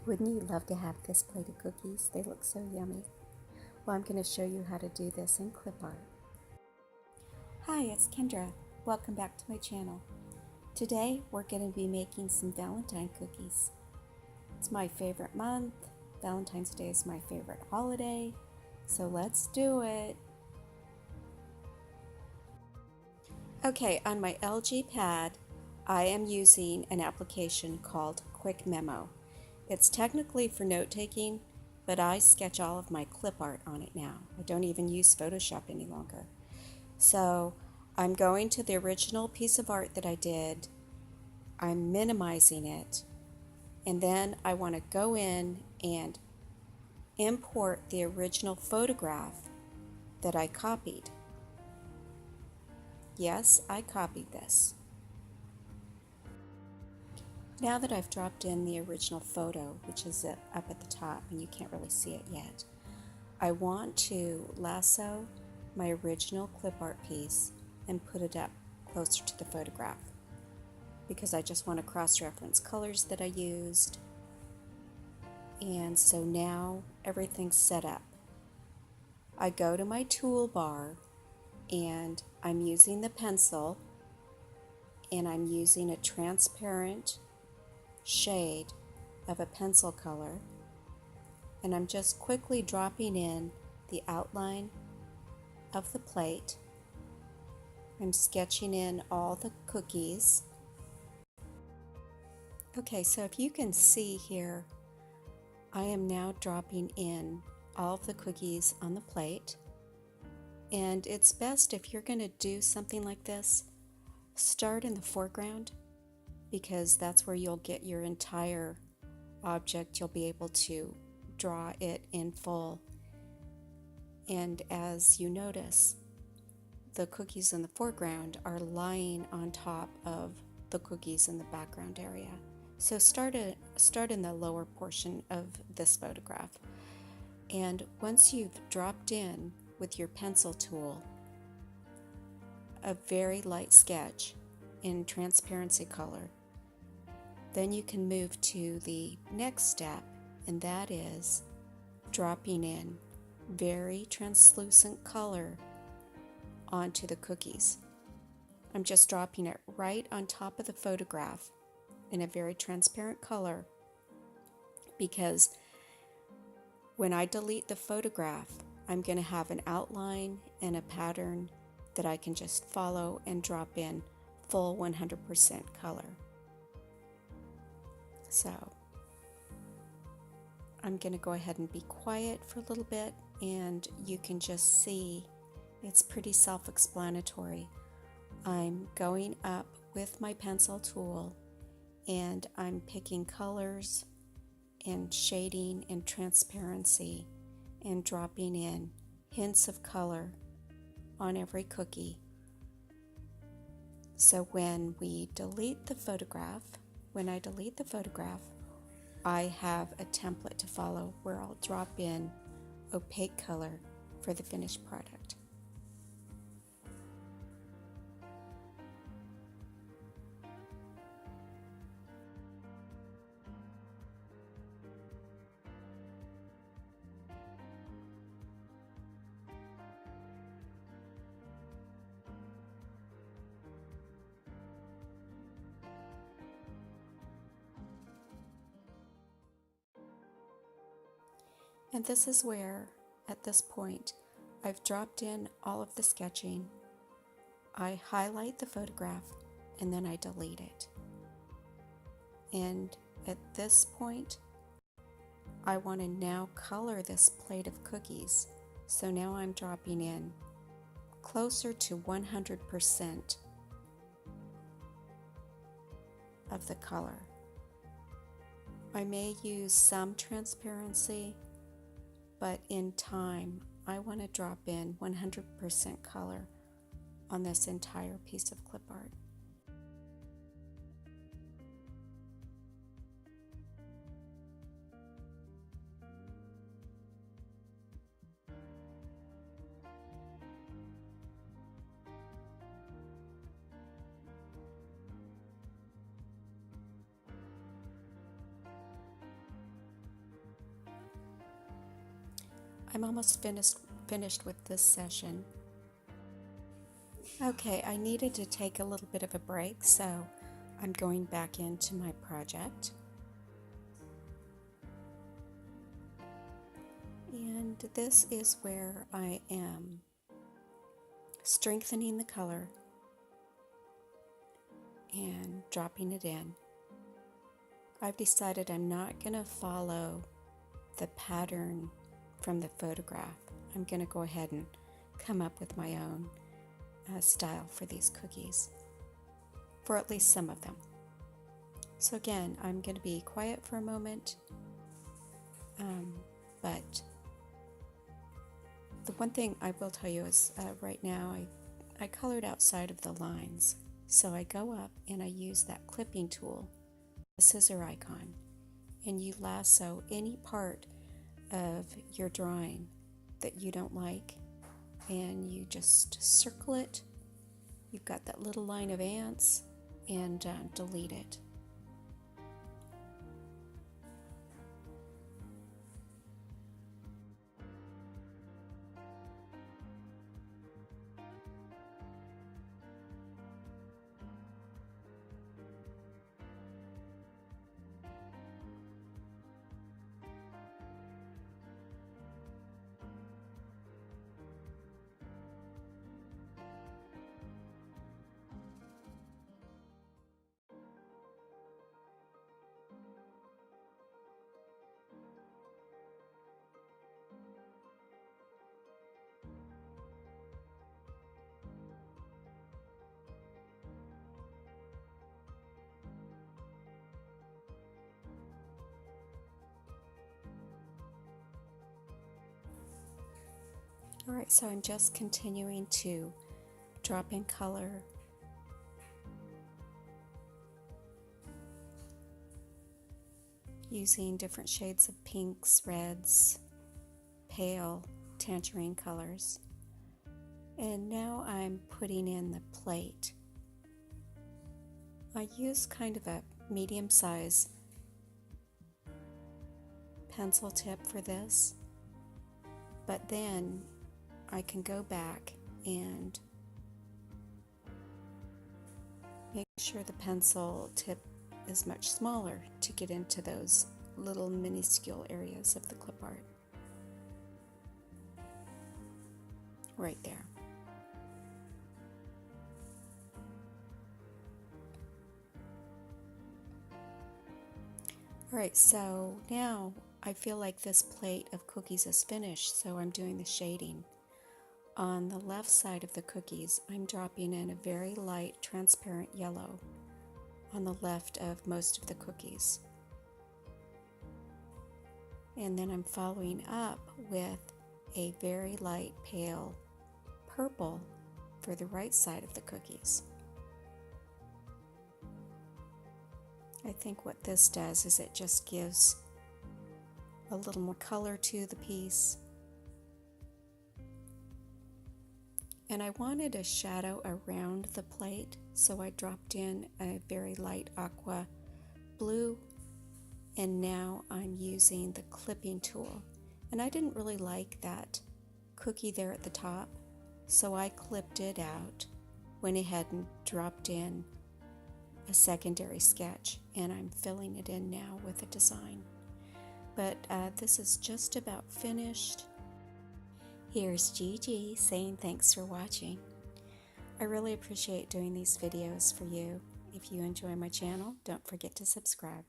Wouldn't you love to have this plate of cookies? They look so yummy. Well, I'm going to show you how to do this in CLIPART. Hi, it's Kendra. Welcome back to my channel. Today we're going to be making some Valentine cookies. It's my favorite month. Valentine's Day is my favorite holiday. So let's do it. Okay, on my LG pad, I am using an application called QuickMemo. It's technically for note-taking, but I sketch all of my clip art on it now. I don't even use Photoshop any longer. So I'm going to the original piece of art that I did, I'm minimizing it, and then I want to go in and import the original photograph that I copied. Yes, I copied this. Now that I've dropped in the original photo, which is up at the top and you can't really see it yet, I want to lasso my original clip art piece and put it up closer to the photograph because I just want to cross-reference colors that I used. And so now everything's set up. I go to my toolbar and I'm using the pencil and I'm using a transparent shade of a pencil color, and I'm just quickly dropping in the outline of the plate. I'm sketching in all the cookies. Okay, so if you can see here, I am now dropping in all of the cookies on the plate, and it's best if you're going to do something like this, start in the foreground, because that's where you'll get your entire object. You'll be able to draw it in full. And as you notice, the cookies in the foreground are lying on top of the cookies in the background area. So start in the lower portion of this photograph. And once you've dropped in with your pencil tool a very light sketch in transparency color, then you can move to the next step, and that is dropping in very translucent color onto the cookies. I'm just dropping it right on top of the photograph in a very transparent color, because when I delete the photograph, I'm going to have an outline and a pattern that I can just follow and drop in full 100% color. So I'm going to go ahead and be quiet for a little bit, and you can just see it's pretty self-explanatory. I'm going up with my pencil tool and I'm picking colors and shading and transparency and dropping in hints of color on every cookie. So when I delete the photograph, I have a template to follow where I'll drop in opaque color for the finished product. And this is where, at this point, I've dropped in all of the sketching. I highlight the photograph and then I delete it. And at this point, I want to now color this plate of cookies. So now I'm dropping in closer to 100% of the color. I may use some transparency, but in time, I want to drop in 100% color on this entire piece of clip art. I'm almost finished with this session. Okay, I needed to take a little bit of a break, so I'm going back into my project. And this is where I am strengthening the color and dropping it in. I've decided I'm not going to follow the pattern from the photograph. I'm going to go ahead and come up with my own style for these cookies, for at least some of them. So again, I'm going to be quiet for a moment, but the one thing I will tell you is right now I colored outside of the lines. So I go up and I use that clipping tool, the scissor icon, and you lasso any part of your drawing that you don't like, and you just circle it. You've got that little line of ants, and delete it. Alright, so I'm just continuing to drop in color. Using different shades of pinks, reds, pale, tangerine colors. And now I'm putting in the plate. I use kind of a medium size pencil tip for this, but then I can go back and make sure the pencil tip is much smaller to get into those little minuscule areas of the clip art. Right there. Alright, so now I feel like this plate of cookies is finished, so I'm doing the shading. On the left side of the cookies, I'm dropping in a very light transparent yellow on the left of most of the cookies. And then I'm following up with a very light pale purple for the right side of the cookies. I think what this does is it just gives a little more color to the piece. And I wanted a shadow around the plate, so I dropped in a very light aqua blue, and now I'm using the clipping tool. And I didn't really like that cookie there at the top, so I clipped it out, went ahead and dropped in a secondary sketch, and I'm filling it in now with a design. But this is just about finished. Here's Gigi saying thanks for watching. I really appreciate doing these videos for you. If you enjoy my channel, don't forget to subscribe.